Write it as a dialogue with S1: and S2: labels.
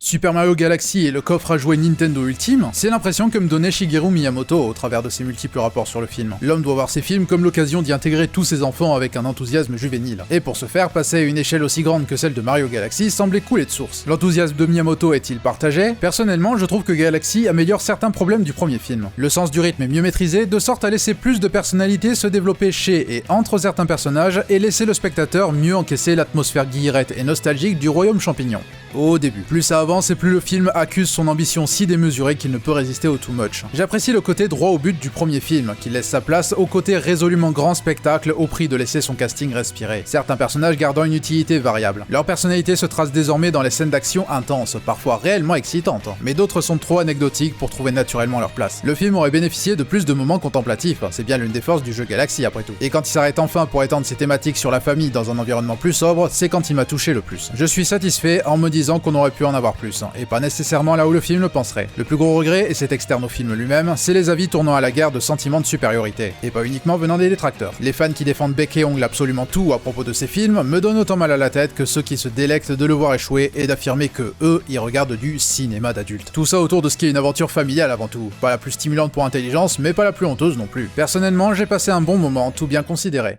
S1: Super Mario Galaxy est le coffre à jouer Nintendo ultime, c'est l'impression que me donnait Shigeru Miyamoto au travers de ses multiples rapports sur le film. L'homme doit voir ses films comme l'occasion d'y intégrer tous ses enfants avec un enthousiasme juvénile. Et pour ce faire, passer à une échelle aussi grande que celle de Mario Galaxy semblait couler de source. L'enthousiasme de Miyamoto est-il partagé? Personnellement, je trouve que Galaxy améliore certains problèmes du premier film. Le sens du rythme est mieux maîtrisé, de sorte à laisser plus de personnalité se développer chez et entre certains personnages et laisser le spectateur mieux encaisser l'atmosphère guillerette et nostalgique du royaume champignon. Au début. Plus ça avance et plus le film accuse son ambition si démesurée qu'il ne peut résister au too much. J'apprécie le côté droit au but du premier film, qui laisse sa place au côté résolument grand spectacle au prix de laisser son casting respirer. Certains personnages gardant une utilité variable. Leur personnalité se trace désormais dans les scènes d'action intenses, parfois réellement excitantes, mais d'autres sont trop anecdotiques pour trouver naturellement leur place. Le film aurait bénéficié de plus de moments contemplatifs, c'est bien l'une des forces du jeu Galaxy après tout. Et quand il s'arrête enfin pour étendre ses thématiques sur la famille dans un environnement plus sobre, c'est quand il m'a touché le plus. Je suis satisfait en me disant qu'on aurait pu en avoir plus, et pas nécessairement là où le film le penserait. Le plus gros regret, et c'est externe au film lui-même, c'est les avis tournant à la guerre de sentiments de supériorité, et pas uniquement venant des détracteurs. Les fans qui défendent bec et ongle absolument tout à propos de ces films me donnent autant mal à la tête que ceux qui se délectent de le voir échouer et d'affirmer que eux, ils regardent du cinéma d'adulte. Tout ça autour de ce qui est une aventure familiale avant tout, pas la plus stimulante pour intelligence, mais pas la plus honteuse non plus. Personnellement, j'ai passé un bon moment, tout bien considéré.